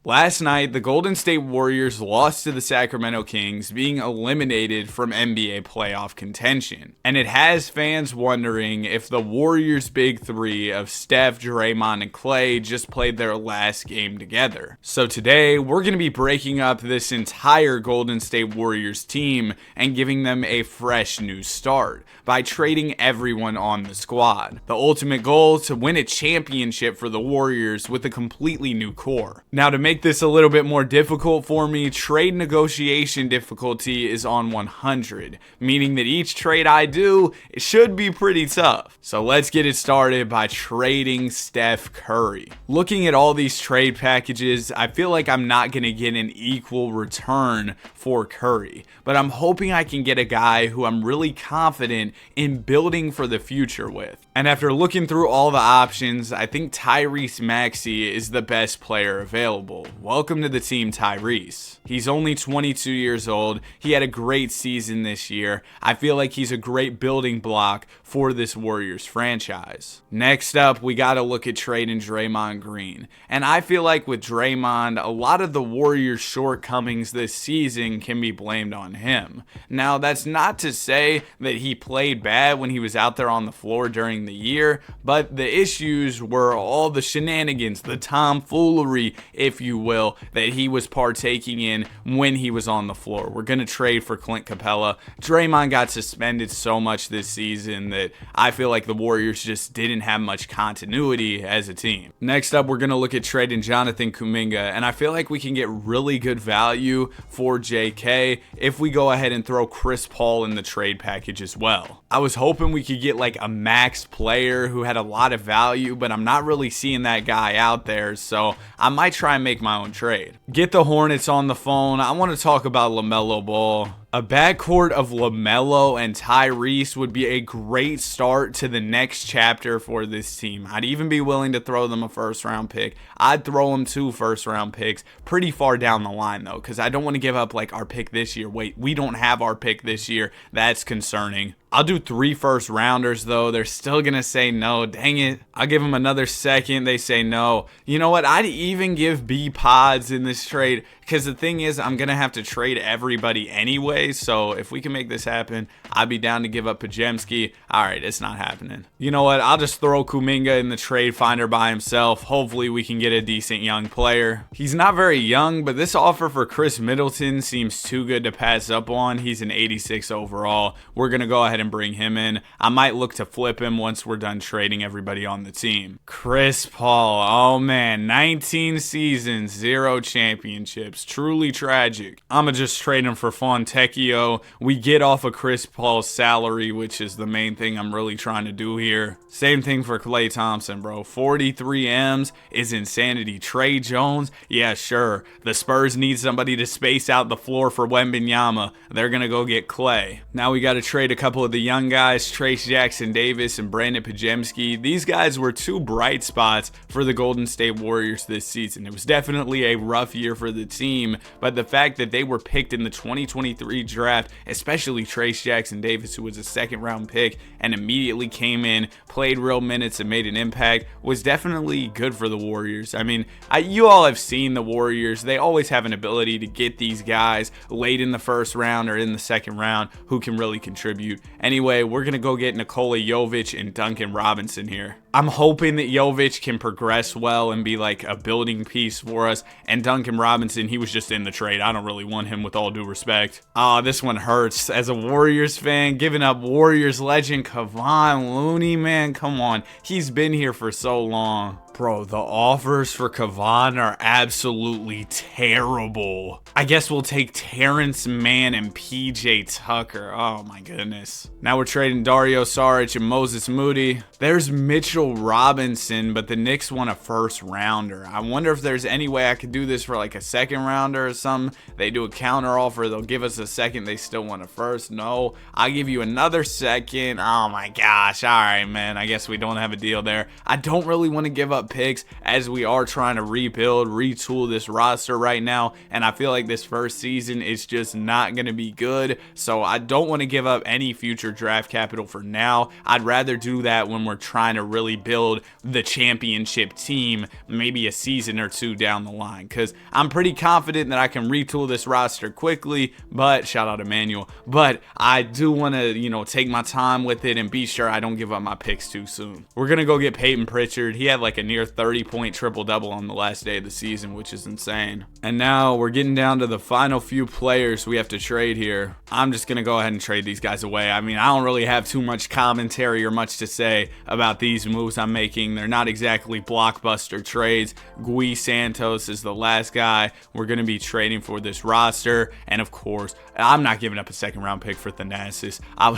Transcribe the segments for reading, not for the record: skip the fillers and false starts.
Last night, the Golden State Warriors lost to the Sacramento Kings, being eliminated from NBA playoff contention. And it has fans wondering if the Warriors' big three of Steph, Draymond, and Klay just played their last game together. So today, we're going to be breaking up this entire Golden State Warriors team and giving them a fresh new start by trading everyone on the squad. The ultimate goal is to win a championship for the Warriors with a completely new core. Now, to make this a little bit more difficult for me, trade negotiation difficulty is on 100, meaning that each trade I do should be pretty tough. So let's get it started by trading Steph Curry. Looking at all these trade packages, I feel like I'm not going to get an equal return for Curry, but I'm hoping I can get a guy who I'm really confident in building for the future with. And after looking through all the options, I think Tyrese Maxey is the best player available. Welcome to the team, Tyrese. He's only 22 years old. He had a great season this year. I feel like he's a great building block for this Warriors franchise. Next up, we got to look at trading Draymond Green. And I feel like with Draymond, a lot of the Warriors' shortcomings this season can be blamed on him. Now, that's not to say that he played bad when he was out there on the floor during the year, but the issues were all the shenanigans, the tomfoolery, if you will, that he was partaking in when he was on the floor. We're going to trade for Clint Capella. Draymond got suspended so much this season that I feel like the Warriors just didn't have much continuity as a team. Next up, we're going to look at trading Jonathan Kuminga, and I feel like we can get really good value for JK if we go ahead and throw Chris Paul in the trade package as well. I was hoping we could get like a max player who had a lot of value, but I'm not really seeing that guy out there, so I might try and make my own trade. Get the Hornets on the phone. I want to talk about LaMelo Ball. A backcourt of LaMelo and Tyrese would be a great start to the next chapter for this team. I'd even be willing to throw them a first-round pick. I'd throw them 2 first-round picks pretty far down the line, though, because I don't want to give up like our pick this year. Wait, we don't have our pick this year. That's concerning. I'll do 3 first-rounders, though. They're still going to say no. Dang it. I'll give them another second. They say no. You know what? I'd even give B pods in this trade, because the thing is, I'm going to have to trade everybody anyway. So if we can make this happen, I'd be down to give up Podziemski. All right, it's not happening. You know what? I'll just throw Kuminga in the trade finder by himself. Hopefully we can get a decent young player. He's not very young, but this offer for Chris Middleton seems too good to pass up on. He's an 86 overall. We're going to go ahead and bring him in. I might look to flip him once we're done trading everybody on the team. Chris Paul. Oh man, 19 seasons, 0 championships. Truly tragic. I'ma just trade him for Fontecchio. We get off of Chris Paul's salary, which is the main thing I'm really trying to do here. Same thing for Klay Thompson, bro. 43 M's is insanity. Trey Jones, yeah, sure. The Spurs need somebody to space out the floor for Wembanyama. They're gonna go get Klay. Now we gotta trade a couple of the young guys, Trace Jackson-Davis and Brandon Podziemski. These guys were 2 bright spots for the Golden State Warriors this season. It was definitely a rough year for the team, but the fact that they were picked in the 2023 draft, especially Trace Jackson-Davis, who was a second-round pick and immediately came in, played real minutes and made an impact, was definitely good for the Warriors. I mean, you all have seen the Warriors. They always have an ability to get these guys late in the first round or in the second round who can really contribute. Anyway, we're going to go get Nikola Jovic and Duncan Robinson here. I'm hoping that Jovic can progress well and be like a building piece for us. And Duncan Robinson, he was just in the trade. I don't really want him, with all due respect. This one hurts. As a Warriors fan, giving up Warriors legend Kevon Looney, man, come on. He's been here for so long. Bro, the offers for Kevon are absolutely terrible. I guess we'll take Terrence Mann and PJ Tucker. Oh my goodness. Now we're trading Dario Saric and Moses Moody. There's Mitchell Robinson, but the Knicks want a first rounder. I wonder if there's any way I could do this for like a second rounder or something. They do a counter offer. They'll give us a second. They still want a first. No, I'll give you another second. Oh my gosh. All right, man. I guess we don't have a deal there. I don't really want to give up up picks as we are trying to rebuild, retool this roster right now. And I feel like this first season is just not going to be good. So I don't want to give up any future draft capital for now. I'd rather do that when we're trying to really build the championship team, maybe a season or two down the line, because I'm pretty confident that I can retool this roster quickly. But shout out Emmanuel, but I do want to, take my time with it and be sure I don't give up my picks too soon. We're going to go get Peyton Pritchard. He had like a near 30-point triple-double on the last day of the season, which is insane. And now we're getting down to the final few players we have to trade here. I'm just going to go ahead and trade these guys away. I mean, I don't really have too much commentary or much to say about these moves I'm making. They're not exactly blockbuster trades. Gui Santos is the last guy we're going to be trading for this roster. And of course, I'm not giving up a second-round pick for Thanasis. I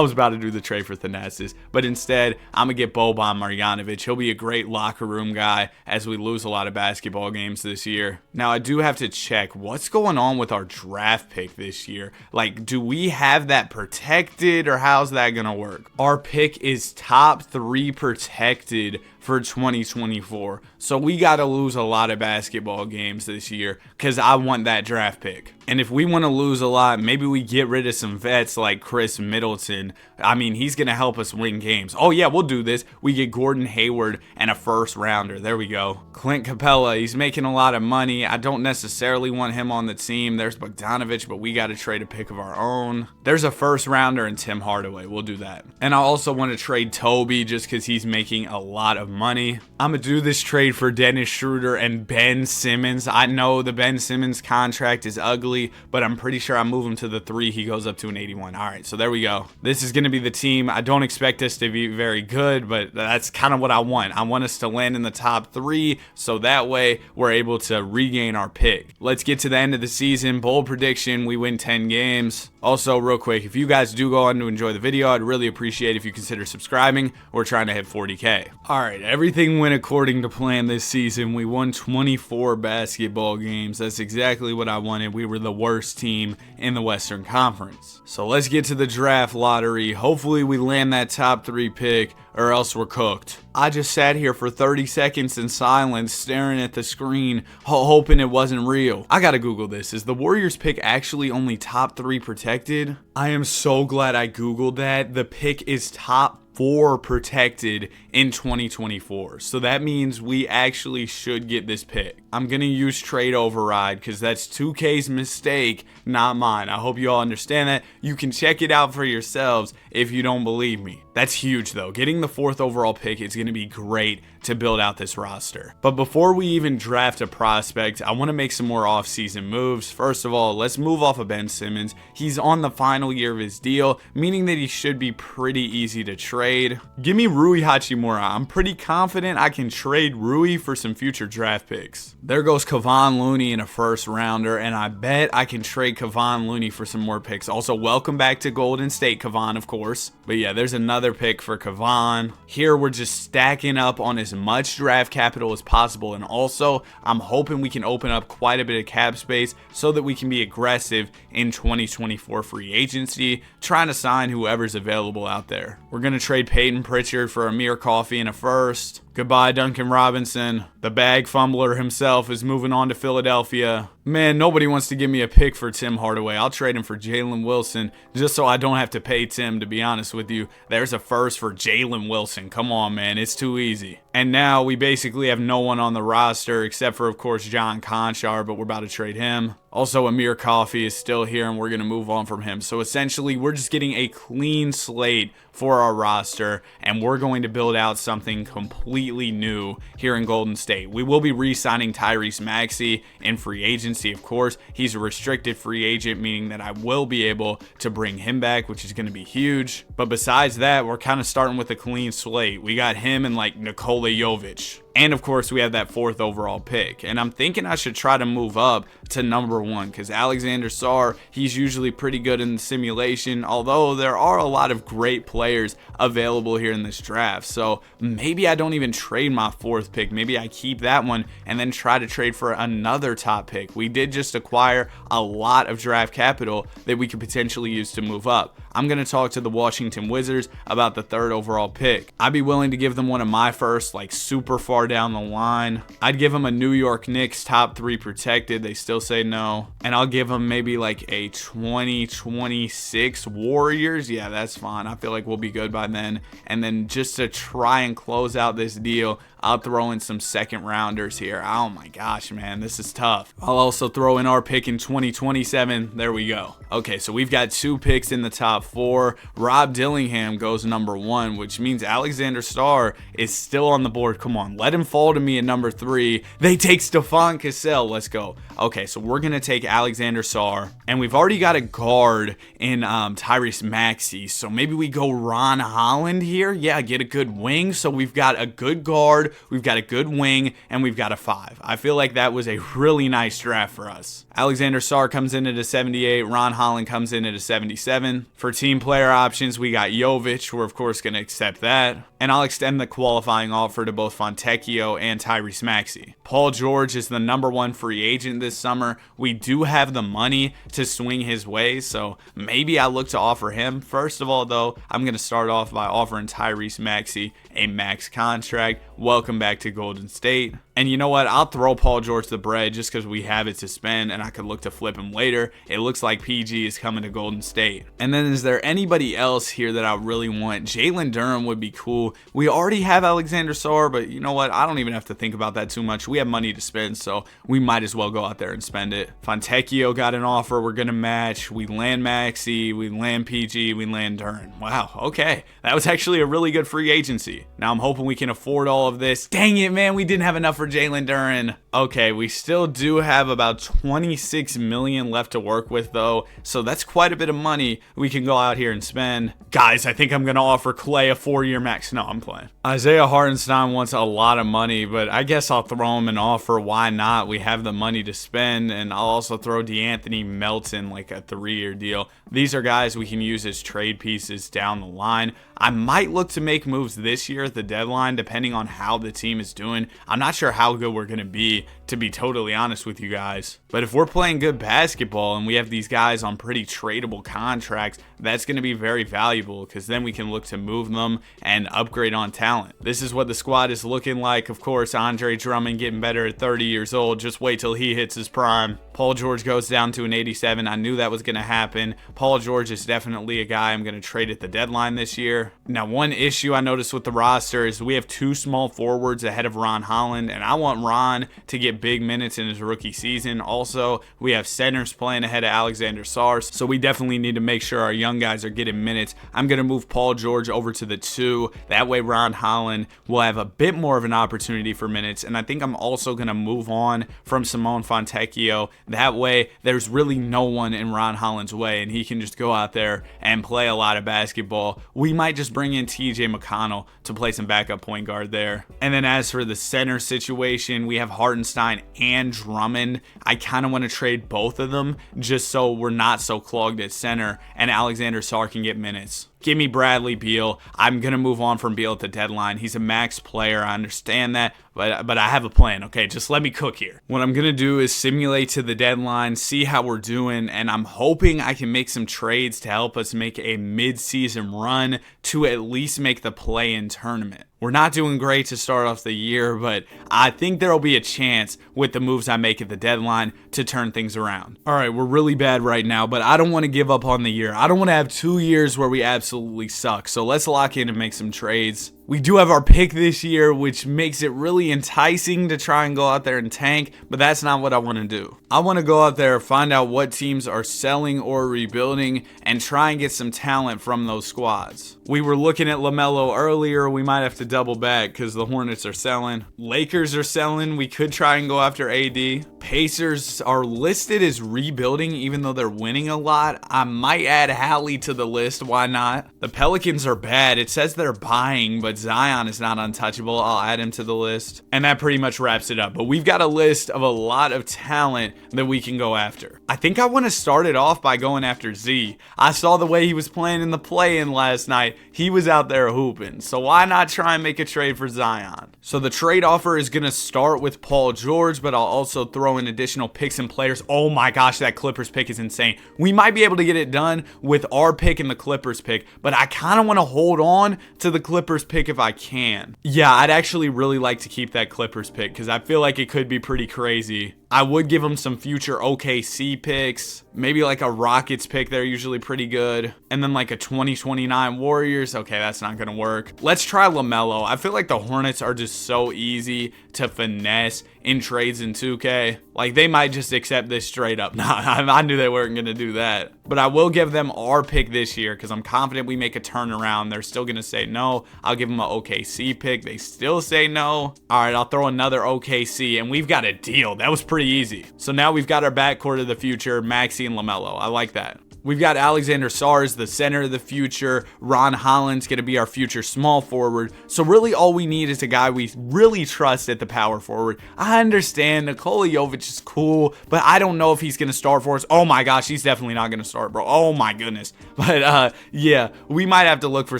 was about to do the trade for Thanasis, but instead, I'm going to get Boban Marjanovic. He'll be a great locker room guy as we lose a lot of basketball games this year. Now, I do have to check what's going on with our draft pick this year. Like, do we have that protected, or how's that going to work? Our pick is top 3 protected for 2024. So we got to lose a lot of basketball games this year because I want that draft pick. And if we want to lose a lot, maybe we get rid of some vets like Chris Middleton. I mean, he's going to help us win games. Oh yeah, we'll do this. We get Gordon Hayward and a first rounder. There we go. Clint Capella, he's making a lot of money. I don't necessarily want him on the team. There's Bogdanovich, but we got to trade a pick of our own. There's a first rounder and Tim Hardaway. We'll do that. And I also want to trade Toby just because he's making a lot of money. I'm going to do this trade for Dennis Schroeder and Ben Simmons. I know the Ben Simmons contract is ugly, but I'm pretty sure I move him to the 3. He goes up to an 81. All right, so there we go. This is going to be the team. I don't expect us to be very good, but that's kind of what I want. I want us to land in the top 3, so that way we're able to regain our pick. Let's get to the end of the season. Bold prediction, we win 10 games. Also, real quick, if you guys do go on to enjoy the video, I'd really appreciate if you consider subscribing. We're trying to hit 40K. All right, everything went according to plan this season. We won 24 basketball games. That's exactly what I wanted. We were the worst team in the Western Conference. So let's get to the draft lottery. Hopefully we land that top 3 pick, or else we're cooked. I just sat here for 30 seconds in silence staring at the screen, hoping it wasn't real. I gotta Google this. Is the Warriors pick actually only top 3 protected? I am so glad I Googled that. The pick is top 4 protected in 2024. So that means we actually should get this pick. I'm going to use trade override because that's 2K's mistake, not mine. I hope you all understand that. You can check it out for yourselves if you don't believe me. That's huge though. Getting the 4th overall pick is going to be great to build out this roster. But before we even draft a prospect, I want to make some more offseason moves. First of all, let's move off of Ben Simmons. He's on the final year of his deal, meaning that he should be pretty easy to trade. Give me Rui Hachimura. I'm pretty confident I can trade Rui for some future draft picks. There goes Kevon Looney in a first rounder, and I bet I can trade Kevon Looney for some more picks. Also, welcome back to Golden State, Kevon, of course. But yeah, there's another pick for Kevon. Here, we're just stacking up on as much draft capital as possible, and also, I'm hoping we can open up quite a bit of cap space so that we can be aggressive in 2024 free agency, trying to sign whoever's available out there. We're going to trade Peyton Pritchard for Amir Coffey in a first. Goodbye, Duncan Robinson. The bag fumbler himself is moving on to Philadelphia. Man, nobody wants to give me a pick for Tim Hardaway. I'll trade him for Jalen Wilson just so I don't have to pay Tim, to be honest with you. There's a first for Jalen Wilson. Come on, man. It's too easy. And now we basically have no one on the roster except for, of course, John Conchar, but we're about to trade him. Also, Amir Coffey is still here, and we're going to move on from him. So essentially, we're just getting a clean slate for our roster, and we're going to build out something completely new here in Golden State. We will be re-signing Tyrese Maxey in free agency, of course. He's a restricted free agent, meaning that I will be able to bring him back, which is going to be huge. But besides that, we're kind of starting with a clean slate. We got him and like Nikola Jovic. And of course, we have that 4th overall pick. And I'm thinking I should try to move up to number 1 because Alexander Sarr, he's usually pretty good in the simulation, although there are a lot of great players available here in this draft. So maybe I don't even trade my 4th pick. Maybe I keep that one and then try to trade for another top pick. We did just acquire a lot of draft capital that we could potentially use to move up. I'm going to talk to the Washington Wizards about the 3rd overall pick. I'd be willing to give them one of my first, like super far down the line. I'd give him a New York Knicks top 3 protected. They still say no. And I'll give him maybe like a 2026 Warriors. Yeah, that's fine. I feel like we'll be good by then. And then just to try and close out this deal, I'll throw in some second rounders here. Oh my gosh, man, this is tough. I'll also throw in our pick in 2027. There we go. Okay, so we've got 2 picks in the top 4. Rob Dillingham goes number 1, which means Alexander Sarr is still on the board. Come on, let him fall to me at number 3. They take Stephon Cassell. Let's go. Okay, so we're going to take Alexander Sarr, and we've already got a guard in Tyrese Maxey, so maybe we go Ron Holland here. Yeah, get a good wing. So we've got a good guard, we've got a good wing, and we've got a 5. I feel like that was a really nice draft for us. Alexander Sarr comes in at a 78. Ron Holland comes in at a 77. For team player options, we got Jovic. We're, of course, going to accept that. And I'll extend the qualifying offer to both Fontecchio and Tyrese Maxey. Paul George is the #1 free agent this summer. We do have the money to swing his way, so maybe I look to offer him. First of all, though, I'm going to start off by offering Tyrese Maxey a max contract. Welcome back to Golden State. And you know what? I'll throw Paul George the bread just because we have it to spend and I could look to flip him later. It looks like PG is coming to Golden State. And then is there anybody else here that I really want? Jalen Durham would be cool. We already have Alexander Sarr, but you know what? I don't even have to think about that too much. We have money to spend, so we might as well go out there and spend it. Fontecchio got an offer. We're going to match. We land Maxey. We land PG. We land Durham. Wow. Okay. That was actually a really good free agency. Now I'm hoping we can afford all of this. Dang it, man. We didn't have enough for Jalen Duren. Okay, we still do have about 26 million left to work with though, so that's quite a bit of money we can go out here and spend. Guys, I think I'm gonna offer Clay a 4-year max. No, I'm playing. Isaiah Hartenstein wants a lot of money, but I guess I'll throw him an offer. Why not? We have the money to spend, and I'll also throw DeAnthony Melton like a 3-year deal. These are guys we can use as trade pieces down the line. I might look to make moves this year at the deadline, depending on how the team is doing. I'm not sure how good we're going to be totally honest with you guys. But if we're playing good basketball and we have these guys on pretty tradable contracts, that's going to be very valuable because then we can look to move them and upgrade on talent. This is what the squad is looking like. Of course, Andre Drummond getting better at 30 years old. Just wait till he hits his prime. Paul George goes down to an 87. I knew that was going to happen. Paul George is definitely a guy I'm going to trade at the deadline this year. Now, one issue I noticed with the roster is we have 2 small forwards ahead of Ron Holland, and I want Ron to get big minutes in his rookie season. Also, we have centers playing ahead of Alexander Sarr, so we definitely need to make sure our young guys are getting minutes. I'm going to move Paul George over to the 2. That way, Ron Holland will have a bit more of an opportunity for minutes, and I think I'm also going to move on from Simone Fontecchio. That way, there's really no one in Ron Holland's way, and he can just go out there and play a lot of basketball. We might just bring in TJ McConnell to play some backup point guard there. And then as for the center situation, we have Hartenstein and Drummond. I kind of want to trade both of them just so we're not so clogged at center and Alexander Sarr can get minutes. Give me Bradley Beal. I'm going to move on from Beal at the deadline. He's a max player. I understand that, but I have a plan, okay? Just let me cook here. What I'm going to do is simulate to the deadline, see how we're doing, and I'm hoping I can make some trades to help us make a mid-season run to at least make the play-in tournament. We're not doing great to start off the year, but I think there will be a chance with the moves I make at the deadline to turn things around. All right, we're really bad right now, but I don't want to give up on the year. I don't want to have 2 years where we absolutely suck. So let's lock in and make some trades. We do have our pick this year, which makes it really enticing to try and go out there and tank, but that's not what I want to do. I want to go out there, find out what teams are selling or rebuilding, and try and get some talent from those squads. We were looking at LaMelo earlier. We might have to double back because the Hornets are selling. Lakers are selling. We could try and go after AD. Pacers are listed as rebuilding even though they're winning a lot. I might add Hallie to the list. Why not? The Pelicans are bad. It says they're buying, but Zion is not untouchable. I'll add him to the list. And that pretty much wraps it up. But we've got a list of a lot of talent that we can go after. I think I want to start it off by going after Z. I saw the way he was playing in the play-in last night. He was out there hooping. So why not try and make a trade for Zion? So the trade offer is going to start with Paul George, but I'll also throw in additional picks and players. Oh my gosh, that Clippers pick is insane. We might be able to get it done with our pick and the Clippers pick, but I kind of want to hold on to the Clippers pick if I can. Yeah, I'd actually really like to keep that Clippers pick because I feel like it could be pretty crazy. I would give them some future OKC picks, maybe like a Rockets pick. They're usually pretty good. And then like a 2029 Warriors. Okay, that's not going to work. Let's try LaMelo. I feel like the Hornets are just so easy to finesse in trades in 2K. Like they might just accept this straight up. Nah, I knew they weren't going to do that. But I will give them our pick this year because I'm confident we make a turnaround. They're still going to say no. I'll give them an OKC pick. They still say no. All right, I'll throw another OKC and we've got a deal. That was pretty easy. So now we've got our backcourt of the future, Maxey and LaMelo. I like that. We've got Alexander Sarr, the center of the future. Ron Holland's going to be our future small forward. So really all we need is a guy we really trust at the power forward. I understand Nikola Jovic is cool, but I don't know if he's going to start for us. Oh my gosh, he's definitely not going to start, bro. Oh my goodness. But yeah, we might have to look for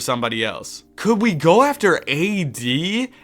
somebody else. Could we go after AD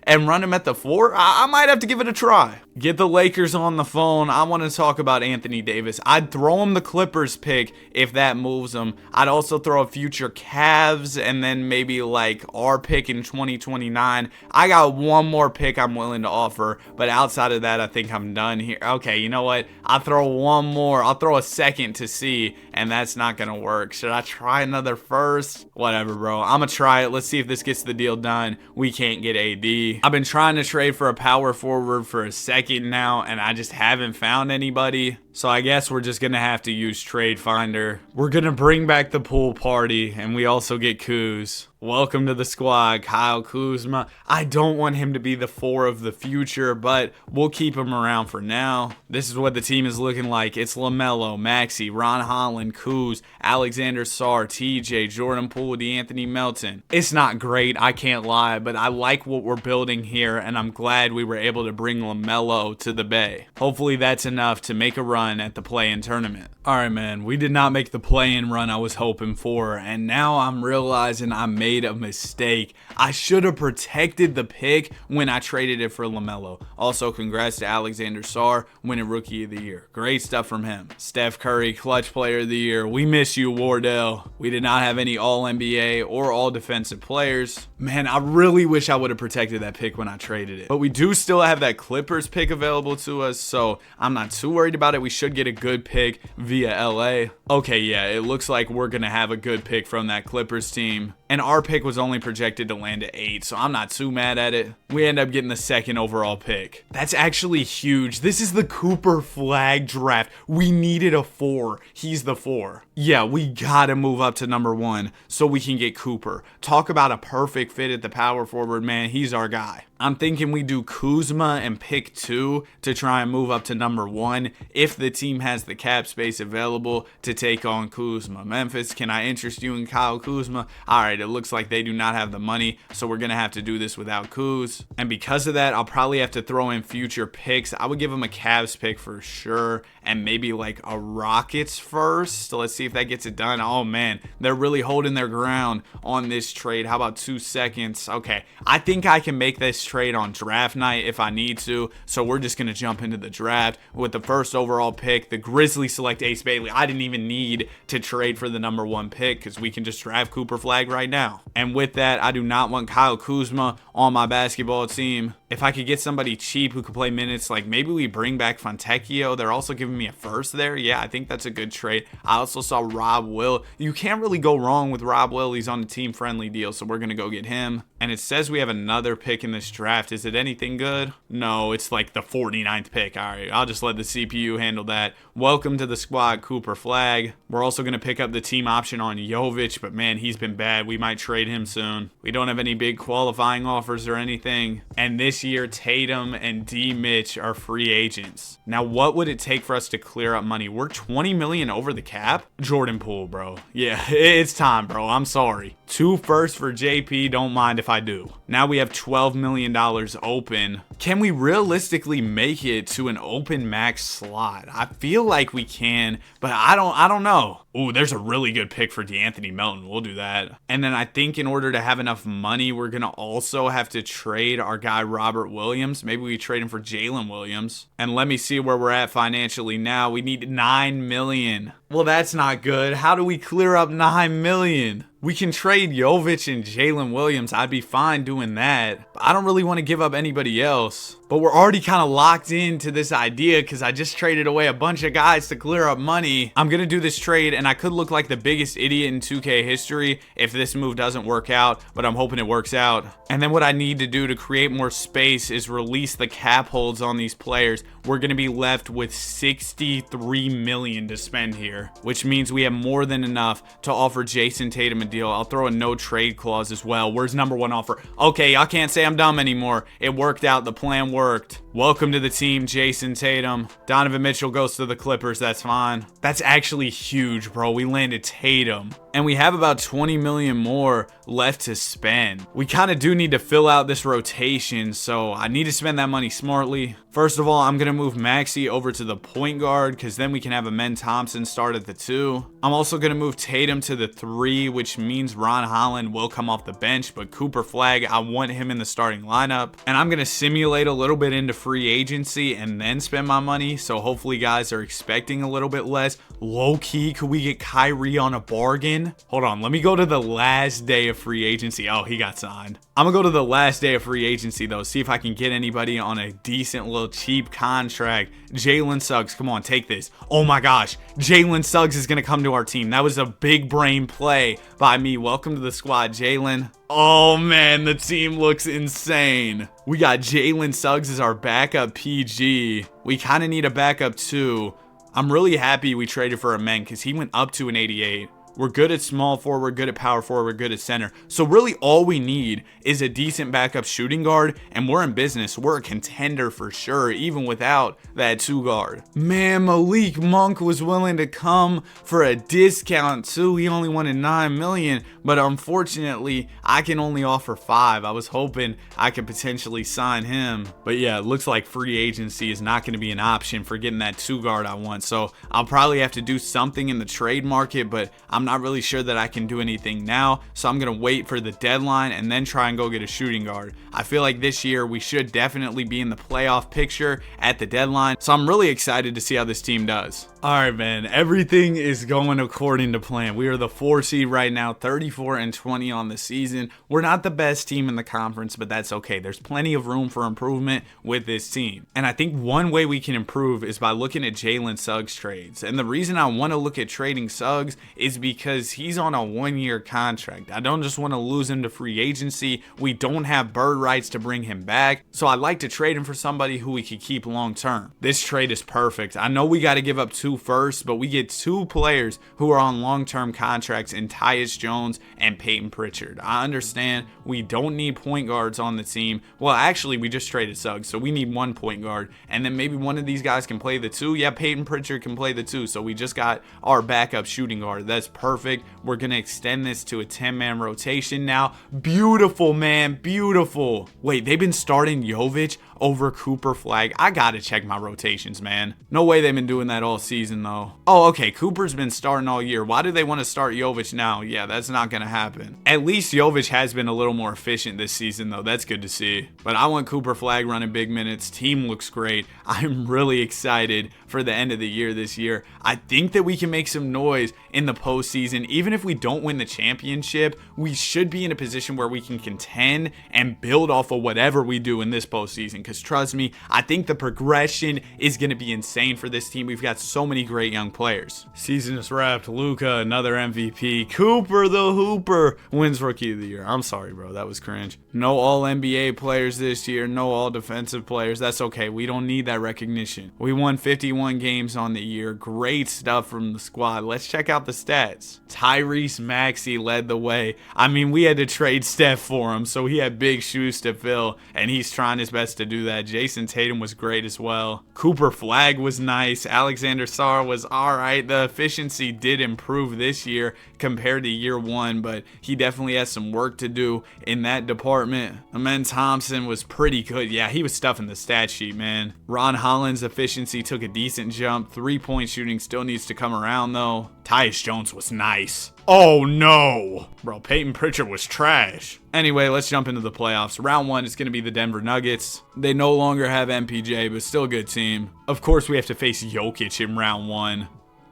and run him at the 4? I might have to give it a try. Get the Lakers on the phone. I want to talk about Anthony Davis. I'd throw him the Clippers pick if that moves him. I'd also throw a future Cavs and then maybe like our pick in 2029. I got one more pick I'm willing to offer, but outside of that, I think I'm done here. Okay, you know what? I'll throw one more. I'll throw a second to see, and that's not going to work. Should I try another first? Whatever, bro. I'm going to try it. Let's see if this gets the deal done. We can't get AD. I've been trying to trade for a power forward for a second now, and I just haven't found anybody. So I guess we're just going to have to use Trade Finder. We're going to bring back the pool party, and we also get Kuz. Welcome to the squad, Kyle Kuzma. I don't want him to be the 4 of the future, but we'll keep him around for now. This is what the team is looking like. It's LaMelo, Maxey, Ron Holland, Kuz, Alexander Sarr, TJ, Jordan Poole, DeAnthony Melton. It's not great, I can't lie, but I like what we're building here, and I'm glad we were able to bring LaMelo to the Bay. Hopefully that's enough to make a run at the play-in tournament. Alright man, we did not make the play-in run I was hoping for, and now I'm realizing I made a mistake. I should have protected the pick when I traded it for LaMelo. Also, congrats to Alexander Sarr winning Rookie of the Year. Great stuff from him. Steph Curry, Clutch Player of the Year. We miss you, Wardell. We did not have any All-NBA or All-Defensive players. Man, I really wish I would have protected that pick when I traded it. But we do still have that Clippers pick available to us, so I'm not too worried about it. We should get a good pick via LA. Okay, yeah, it looks like we're going to have a good pick from that Clippers team. And our pick was only projected to land at 8, so I'm not too mad at it. We end up getting the 2nd overall pick. That's actually huge. This is the Cooper Flag draft. We needed a 4. He's the 4. Yeah, we gotta move up to number 1 so we can get Cooper. Talk about a perfect fit at the power forward, man. He's our guy. I'm thinking we do Kuzma and pick 2 to try and move up to number 1 if the team has the cap space available to take on Kuzma. Memphis, can I interest you in Kyle Kuzma? All right, it looks like they do not have the money, so we're going to have to do this without Kuz. And because of that, I'll probably have to throw in future picks. I would give them a Cavs pick for sure, and maybe like a Rockets first. So let's see if that gets it done. Oh man, they're really holding their ground on this trade. How about 2 seconds? Okay, I think I can make this trade on draft night if I need to, so we're just going to jump into the draft with the 1st overall pick. The Grizzlies select Ace Bailey. I didn't even need to trade for the number 1 pick because we can just draft Cooper Flag right now. And with that, I do not want Kyle Kuzma on my basketball team. If I could get somebody cheap who could play minutes, like maybe we bring back Fontecchio. They're also giving me a 1st there. Yeah, I think that's a good trade. I also saw Rob Will. You can't really go wrong with Rob Will. He's on a team-friendly deal, so we're going to go get him. And it says we have another pick in this draft. Is it anything good? No, it's like the 49th pick. All right, I'll just let the CPU handle that. Welcome to the squad, Cooper Flag. We're also going to pick up the team option on Jovic, but man, he's been bad. We might trade him soon. We don't have any big qualifying offers or anything. And this year, Tatum and D. Mitch are free agents. Now, what would it take for us to clear up money? We're $20 million over the cap? Jordan Poole, bro. Yeah, it's time, bro. I'm sorry. 2 firsts for JP, don't mind if I do. Now we have $12 million open. Can we realistically make it to an open max slot? I feel like we can, but I don't know. Ooh, there's a really good pick for DeAnthony Melton. We'll do that. And then I think in order to have enough money, we're going to also have to trade our guy Robert Williams. Maybe we trade him for Jalen Williams. And let me see where we're at financially now. We need $9 million. Well, that's not good. How do we clear up $9 million? We can trade Jovic and Jalen Williams. I'd be fine doing that. But I don't really want to give up anybody else. But we're already kind of locked into this idea because I just traded away a bunch of guys to clear up money. I'm going to do this trade, and I could look like the biggest idiot in 2K history if this move doesn't work out, but I'm hoping it works out. And then what I need to do to create more space is release the cap holds on these players. We're going to be left with $63 million to spend here, which means we have more than enough to offer Jason Tatum a deal. I'll throw a no trade clause as well. Where's number one offer? Okay, y'all can't say I'm dumb anymore. It worked out. The plan worked. Welcome to the team, Jason Tatum. Donovan Mitchell goes to the Clippers. That's fine. That's actually huge, bro. We landed Tatum. And we have about 20 million more left to spend. We kind of do need to fill out this rotation, so I need to spend that money smartly. First of all, I'm going to move Maxey over to the point guard because then we can have Amen Thompson start at the 2. I'm also going to move Tatum to the 3, which means Ron Holland will come off the bench, but Cooper Flagg, I want him in the starting lineup. And I'm going to simulate a little bit into free agency and then spend my money, so hopefully guys are expecting a little bit less. Low-key, could we get Kyrie on a bargain? Hold on, let me go to the last day of free agency. Oh, he got signed. I'm going to go to the last day of free agency, though, see if I can get anybody on a decent little cheap contract. Jalen Suggs, come on, take this. Oh my gosh, Jalen Suggs is going to come to our team. That was a big brain play by me. Welcome to the squad, Jalen. Oh man, the team looks insane. We got Jalen Suggs as our backup PG. We kind of need a backup too. I'm really happy we traded for Amen because he went up to an 88. We're good at small forward, we're good at power forward, we're good at center. So really all we need is a decent backup shooting guard, and we're in business. We're a contender for sure, even without that 2 guard. Man, Malik Monk was willing to come for a discount too. He only wanted $9 million, but unfortunately, I can only offer 5. I was hoping I could potentially sign him. But yeah, it looks like free agency is not going to be an option for getting that 2 guard I want. So I'll probably have to do something in the trade market, but I'm not really sure that I can do anything now, so I'm going to wait for the deadline and then try and go get a shooting guard. I feel like this year we should definitely be in the playoff picture at the deadline, so I'm really excited to see how this team does. Alright man, everything is going according to plan. We are the 4 seed right now, 34-20 on the season. We're not the best team in the conference, but that's okay. There's plenty of room for improvement with this team. And I think one way we can improve is by looking at Jalen Suggs trades. And the reason I want to look at trading Suggs is because he's on a 1-year contract. I don't just want to lose him to free agency. We don't have bird rights to bring him back. So I'd like to trade him for somebody who we could keep long term. This trade is perfect. I know we got to give up 2 firsts, but we get 2 players who are on long-term contracts in Tyus Jones and Peyton Pritchard. I understand we don't need point guards on the team. Well, actually, we just traded Suggs, so we need 1 point guard, and then maybe one of these guys can play the 2. Yeah, Peyton Pritchard can play the 2, so we just got our backup shooting guard. That's perfect. We're going to extend this to a 10-man rotation now. Beautiful, man. Beautiful. Wait, they've been starting Jovic over Cooper Flagg. I got to check my rotations, man. No way they've been doing that all season, though. Oh, okay. Cooper's been starting all year. Why do they want to start Jovic now? Yeah, that's not going to happen. At least Jovic has been a little more efficient this season, though. That's good to see. But I want Cooper Flagg running big minutes. Team looks great. I'm really excited for the end of the year this year. I think that we can make some noise in the postseason. Even if we don't win the championship, we should be in a position where we can contend and build off of whatever we do in this postseason. Because trust me, I think the progression is going to be insane for this team. We've got so many great young players. Season is wrapped. Luka, another MVP. Cooper the Hooper wins Rookie of the Year. I'm sorry, bro. That was cringe. No All-NBA players this year. No All-Defensive players. That's okay. We don't need that recognition. We won 51 games on the year. Great stuff from the squad. Let's check out the stats. Tyrese Maxey led the way. I mean, we had to trade Steph for him, so he had big shoes to fill, and he's trying his best to do do that. Jason Tatum was great as well. Cooper Flagg was nice. Alexander Sarr was all right. The efficiency did improve this year compared to year one, but he definitely has some work to do in that department. Amen Thompson was pretty good. Yeah, he was stuffing the stat sheet, man. Ron Holland's efficiency took a decent jump. 3-point shooting still needs to come around, though. Tyus Jones was nice. Oh no! Bro, Peyton Pritchard was trash. Anyway, let's jump into the playoffs. Round one is going to be the Denver Nuggets. They no longer have MPJ, but still a good team. Of course, we have to face Jokic in round one.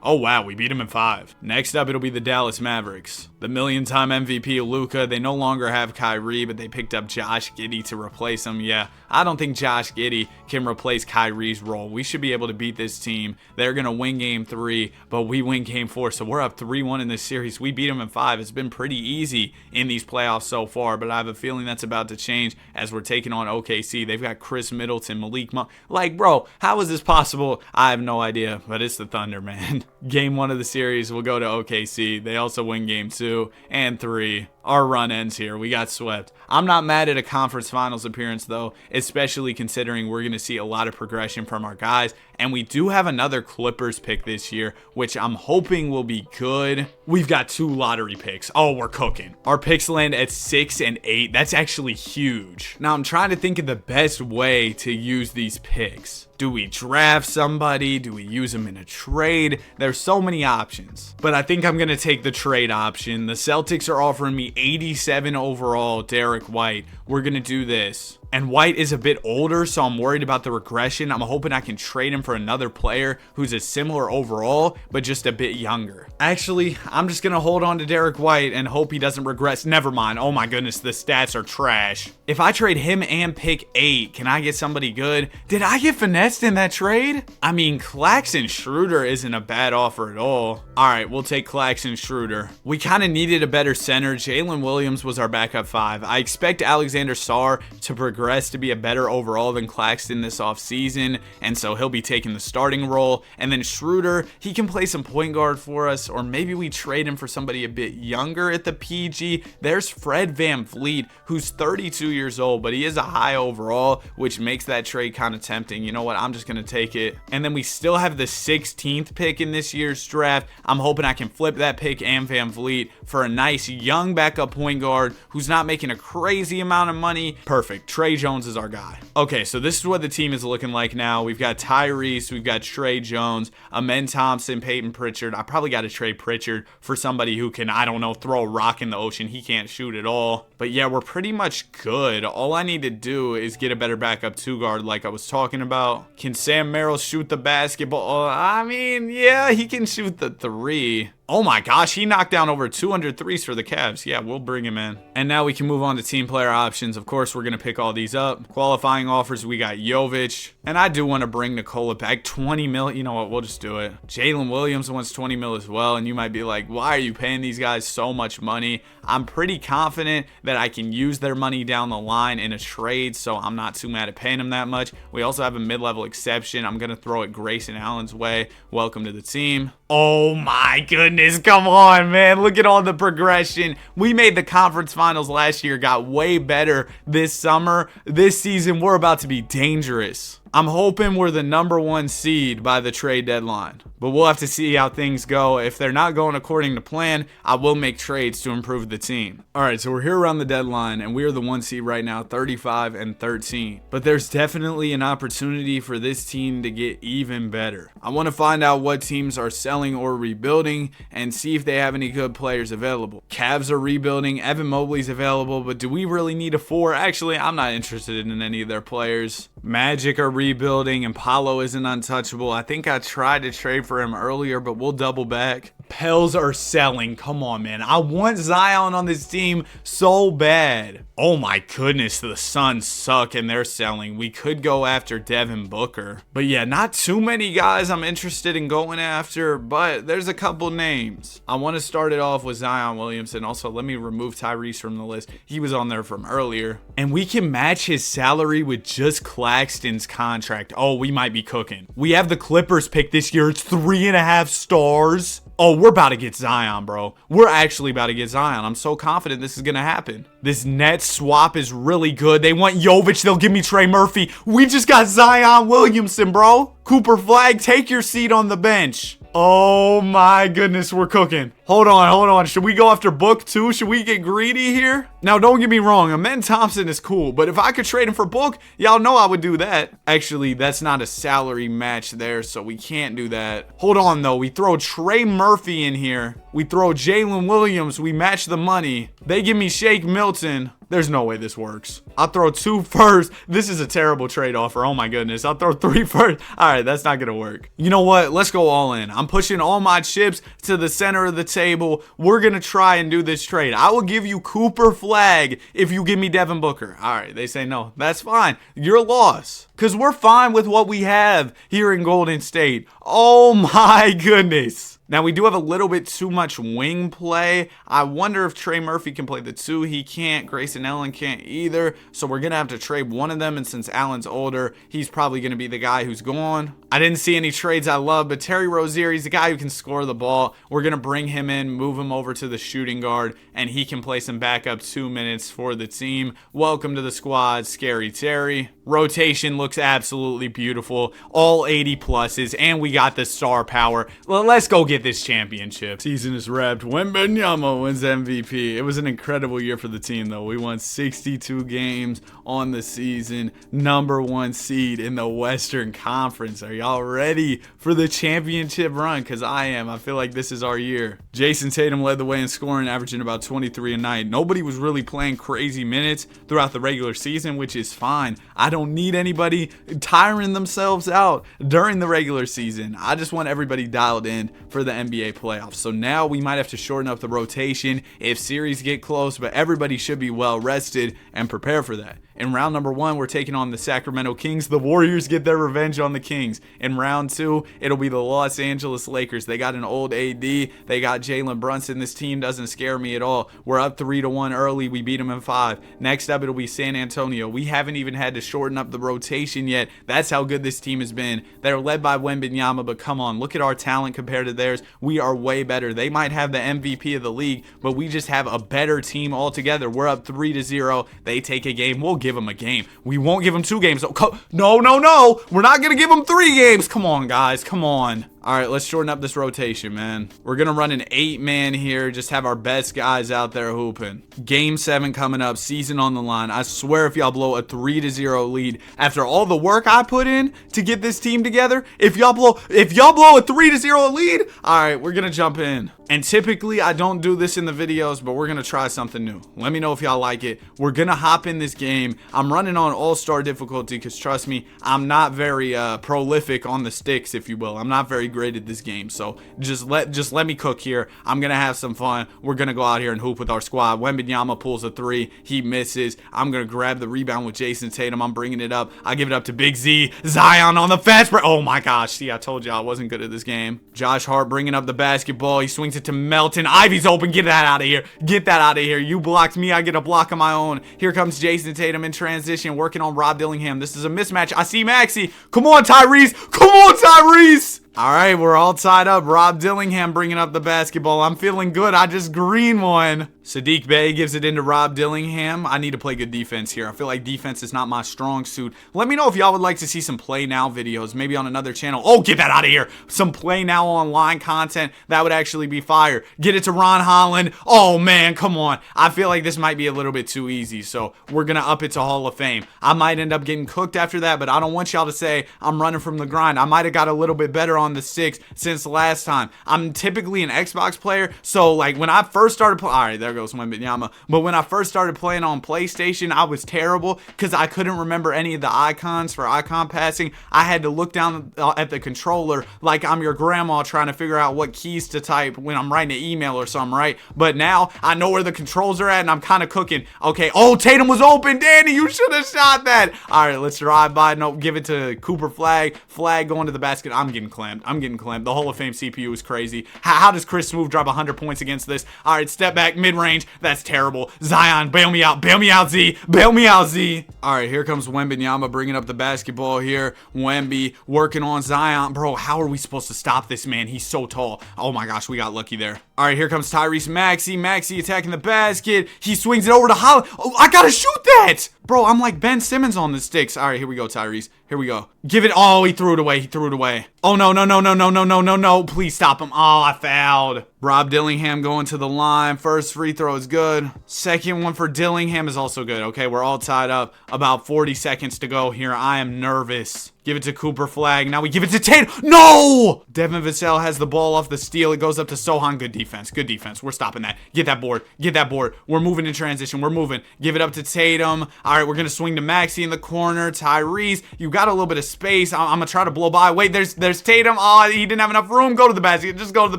Oh wow, we beat him in 5. Next up, it'll be the Dallas Mavericks. The million-time MVP Luka. They no longer have Kyrie, but they picked up Josh Giddey to replace him. Yeah, I don't think Josh Giddey can replace Kyrie's role. We should be able to beat this team. They're going to win game 3, but we win game 4, so we're up 3-1 in this series. We beat them in 5. It's been pretty easy in these playoffs so far, but I have a feeling that's about to change as we're taking on OKC. They've got Chris Middleton, Malik Monk. Like, bro, how is this possible? I have no idea, but it's the Thunder, man. Game 1 of the series will go to OKC. They also win game 2 and 3. Our run ends here. We got swept. I'm not mad at a conference finals appearance, though, especially considering we're going to see a lot of progression from our guys. And we do have another Clippers pick this year, which I'm hoping will be good. We've got 2 lottery picks. Oh, we're cooking. Our picks land at 6 and 8. That's actually huge. Now, I'm trying to think of the best way to use these picks. Do we draft somebody? Do we use them in a trade? There's so many options. But I think I'm going to take the trade option. The Celtics are offering me 87 overall Derek White. We're going to do this. And White is a bit older, so I'm worried about the regression. I'm hoping I can trade him for another player who's a similar overall, but just a bit younger. Actually, I'm just going to hold on to Derek White and hope he doesn't regress. Never mind. Oh my goodness, the stats are trash. If I trade him and pick 8, can I get somebody good? Did I get finessed in that trade? I mean, Claxton Schroeder isn't a bad offer at all. All right, we'll take Claxton Schroeder. We kind of needed a better center. Jalen Williams was our backup 5. I expect Alexander Sarr to progress to be a better overall than Claxton this offseason, and so he'll be taking the starting role. And then Schroeder, he can play some point guard for us, or maybe we trade him for somebody a bit younger at the PG. There's Fred VanVleet, who's 32 years old, but he is a high overall, which makes that trade kind of tempting. You know what? I'm just going to take it. And then we still have the 16th pick in this year's draft. I'm hoping I can flip that pick and VanVleet for a nice young backup point guard who's not making a crazy amount of money. Perfect. Trey Jones is our guy. Okay, so this is what the team is looking like now. We've got Tyrese, we've got Trey Jones, Amen Thompson, Peyton Pritchard. I probably got to trade Pritchard for somebody who can, I don't know, throw a rock in the ocean. He can't shoot at all. But yeah, we're pretty much good. All I need to do is get a better backup 2 guard like I was talking about. Can Sam Merrill shoot the basketball? I mean, yeah, he can shoot the 3. Oh my gosh, he knocked down over 200 threes for the Cavs. Yeah, we'll bring him in. And now we can move on to team player options. Of course, we're going to pick all these up. Qualifying offers, we got Jovic. And I do want to bring Nikola back. 20 mil. You know what? We'll just do it. Jalen Williams wants 20 mil as well. And you might be like, why are you paying these guys so much money? I'm pretty confident that I can use their money down the line in a trade, so I'm not too mad at paying them that much. We also have a mid-level exception. I'm going to throw it Grayson Allen's way. Welcome to the team. Oh my goodness, come on, man. Look at all the progression. We made the conference finals last year, got way better this summer. This season, we're about to be dangerous. I'm hoping we're the number 1 seed by the trade deadline, but we'll have to see how things go. If they're not going according to plan, I will make trades to improve the team. All right, so we're here around the deadline, and we are the 1 seed right now, 35 and 13. But there's definitely an opportunity for this team to get even better. I want to find out what teams are selling or rebuilding and see if they have any good players available. Cavs are rebuilding, Evan Mobley's available, but do we really need a 4? Actually, I'm not interested in any of their players. Magic are rebuilding, and Paolo isn't untouchable. I think I tried to trade for him earlier, but we'll double back. Pels are selling. Come on, man. I want Zion on this team so bad. Oh my goodness, the Suns suck and they're selling. We could go after Devin Booker. But yeah, not too many guys I'm interested in going after, but there's a couple names. I want to start it off with Zion Williamson. Also, let me remove Tyrese from the list. He was on there from earlier. And we can match his salary with just Claxton's contract. Oh, we might be cooking. We have the Clippers pick this year. It's 3.5 stars. Oh, we're about to get Zion, bro. We're actually about to get Zion. I'm so confident this is going to happen. This Nets swap is really good. They want Jovic. They'll give me Trey Murphy. We just got Zion Williamson, bro. Cooper Flag, take your seat on the bench. Oh my goodness, we're cooking. Hold on. Should we go after Book too? Should we get greedy here? Now, don't get me wrong. Amen Thompson is cool, but if I could trade him for Book, y'all know I would do that. Actually, that's not a salary match there, so we can't do that. Hold on, though. We throw Trey Murphy in here. We throw Jalen Williams. We match the money. They give me Shake Milton. There's no way this works. I'll throw 2 firsts. This is a terrible trade offer. Oh my goodness. I'll throw 3 firsts. All right, that's not going to work. You know what? Let's go all in. I'm pushing all my chips to the center of the table. We're going to try and do this trade. I will give you Cooper Flag if you give me Devin Booker. All right, they say no. That's fine. Your loss. Because we're fine with what we have here in Golden State. Oh my goodness. Now, we do have a little bit too much wing play. I wonder if Trey Murphy can play the 2. He can't. Grayson Allen can't either. So we're going to have to trade one of them. And since Allen's older, he's probably going to be the guy who's gone. I didn't see any trades I love, but Terry Rozier, he's the guy who can score the ball. We're going to bring him in, move him over to the shooting guard, and he can play some backup 2 minutes for the team. Welcome to the squad, Scary Terry. Rotation looks absolutely beautiful. All 80 pluses, and we got the star power. Well, let's go get this championship. Season is wrapped. Wembanyama wins MVP. It was an incredible year for the team, though. We won 62 games on the season. #1 seed in the Western Conference. Are y'all ready for the championship run? Because I am. I feel like this is our year. Jason Tatum led the way in scoring, averaging about 23 a night. Nobody was really playing crazy minutes throughout the regular season, which is fine. I don't need anybody tiring themselves out during the regular season. I just want everybody dialed in for the NBA playoffs. So now we might have to shorten up the rotation if series get close, but everybody should be well rested and prepare for that. In round #1, we're taking on the Sacramento Kings. The Warriors get their revenge on the Kings. In round 2, it'll be the Los Angeles Lakers. They got an old AD. They got Jalen Brunson. This team doesn't scare me at all. We're up 3-1 early. We beat them in 5. Next up, it'll be San Antonio. We haven't even had to shorten up the rotation yet. That's how good this team has been. They're led by Wembanyama, but come on, look at our talent compared to theirs. We are way better. They might have the MVP of the league, but we just have a better team altogether. We're up 3-0. They take a game. We'll give them a game. We won't give them 2 games. No. We're not going to give them 3 games. Come on, guys. Come on. All right, let's shorten up this rotation, man. We're going to run an 8-man here. Just have our best guys out there hooping. Game 7 coming up. Season on the line. I swear if y'all blow a 3-0 lead after all the work I put in to get this team together, if y'all blow a 3-0 lead, all right, we're going to jump in. And typically, I don't do this in the videos, but we're going to try something new. Let me know if y'all like it. We're going to hop in this game. I'm running on all-star difficulty because, trust me, I'm not very prolific on the sticks, if you will. I'm not very great at this game. So just let me cook here. I'm going to have some fun. We're going to go out here and hoop with our squad. Wembanyama pulls a 3. He misses. I'm going to grab the rebound with Jason Tatum. I'm bringing it up. I give it up to Big Z. Zion on the fast break. Oh, my gosh. See, I told y'all I wasn't good at this game. Josh Hart bringing up the basketball. He swings it to Melton. Ivy's open. Get that out of here. Get that out of here. You blocked me. I get a block of my own. Here comes Jason Tatum in transition, working on Rob Dillingham. This is a mismatch. I see Maxey. Come on, Tyrese. Come on, Tyrese. All right, we're all tied up. Rob Dillingham bringing up the basketball. I'm feeling good. I just green one. Sadiq Bey gives it into Rob Dillingham. I need to play good defense here. I feel like defense is not my strong suit. Let me know if y'all would like to see some Play Now videos, maybe on another channel. Oh, get that out of here. Some Play Now online content. That would actually be fire. Get it to Ron Holland. Oh, man, come on. I feel like this might be a little bit too easy, so we're going to up it to Hall of Fame. I might end up getting cooked after that, but I don't want y'all to say I'm running from the grind. I might have got a little bit better on the sticks since last time. I'm typically an Xbox player, so like when I first started playing, all right, there goes Wembanyama, but when I first started playing on PlayStation, I was terrible because I couldn't remember any of the icons for icon passing. I had to look down at the controller like I'm your grandma trying to figure out what keys to type when I'm writing an email or something, right? But now I know where the controls are at and I'm kind of cooking. Okay, oh, Tatum was open. Danny, you should have shot that. All right, let's drive by. No, give it to Cooper Flag. Flag going to the basket. I'm getting clamped. The Hall of Fame CPU is crazy. How does Chris Smoove drop 100 points against this? All right, step back, mid-range. range. That's terrible. Zion, bail me out. Bail me out, Z. Bail me out, Z. All right, here comes Wembanyama bringing up the basketball here. Wemby working on Zion. Bro, how are we supposed to stop this man? He's so tall. Oh my gosh, we got lucky there. All right, here comes Tyrese Maxey. Maxey attacking the basket. He swings it over to Holland. Oh, I gotta shoot that. Bro, I'm like Ben Simmons on the sticks. All right, here we go, Tyrese. Here we go. Give it. Oh, he threw it away. He threw it away. Oh, no, no, no, no, no, no, no, no, no. Please stop him. Oh, I fouled. Rob Dillingham going to the line. First free throw is good. Second one for Dillingham is also good. Okay, we're all tied up. About 40 seconds to go here. I am nervous. Give it to Cooper Flag. Now we give it to Tatum. No! Devin Vassell has the ball off the steal. It goes up to Sohan. Good defense. Good defense. We're stopping that. Get that board. Get that board. We're moving in transition. We're moving. Give it up to Tatum. All right, we're going to swing to Maxey in the corner. Tyrese, you got a little bit of space. I'm going to try to blow by. Wait, there's Tatum. Oh, he didn't have enough room. Go to the basket. Just go to the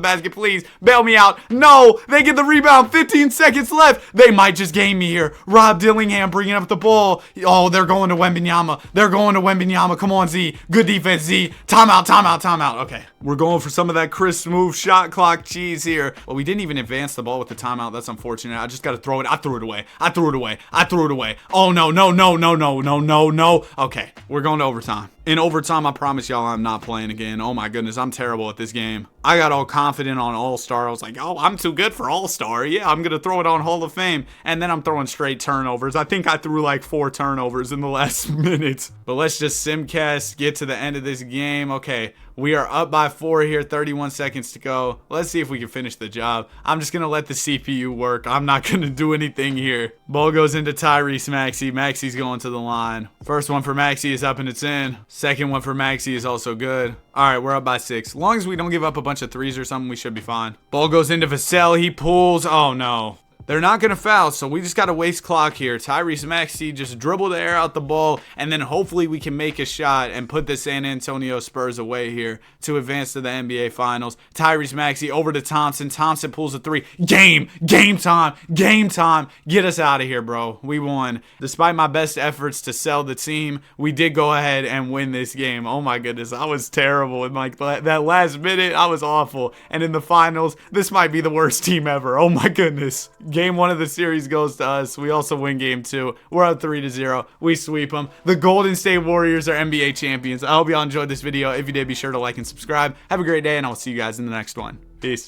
basket, please. Bail me out. No! They get the rebound. 15 seconds left. They might just game me here. Rob Dillingham bringing up the ball. Oh, they're going to Wembanyama. They're going to Wembanyama. Come on, Z. Good defense, Z. Timeout, timeout, timeout. Okay. We're going for some of that Chris Smooth shot clock cheese here. Well, we didn't even advance the ball with the timeout. That's unfortunate. I just got to throw it. I threw it away. I threw it away. I threw it away. Oh, no, no, no, no, no, no, no, no. Okay. We're going to overtime. In overtime, I promise y'all I'm not playing again. Oh my goodness, I'm terrible at this game. I got all confident on All-Star. I was like, oh, I'm too good for All-Star. Yeah, I'm going to throw it on Hall of Fame. And then I'm throwing straight turnovers. I think I threw like 4 turnovers in the last minute. But let's just simcast, get to the end of this game. Okay, we are up by 4 here, 31 seconds to go. Let's see if we can finish the job. I'm just going to let the CPU work. I'm not going to do anything here. Ball goes into Tyrese Maxey. Maxey's going to the line. First one for Maxey is up and it's in. Second one for Maxey is also good. All right, we're up by 6. As long as we don't give up a bunch of threes or something, we should be fine. Ball goes into Vassell. He pulls. Oh, no. They're not going to foul, so we just got to waste clock here. Tyrese Maxey just dribble the air out the ball, and then hopefully we can make a shot and put the San Antonio Spurs away here to advance to the NBA Finals. Tyrese Maxey over to Thompson. Thompson pulls a 3. Game time, game time. Get us out of here, bro. We won. Despite my best efforts to sell the team, we did go ahead and win this game. Oh my goodness, I was terrible. In like that last minute, I was awful. And in the finals, this might be the worst team ever. Oh my goodness. Game 1 of the series goes to us. We also win game 2. We're up 3-0. We sweep them. The Golden State Warriors are NBA champions. I hope y'all enjoyed this video. If you did, be sure to like and subscribe. Have a great day, and I'll see you guys in the next one. Peace.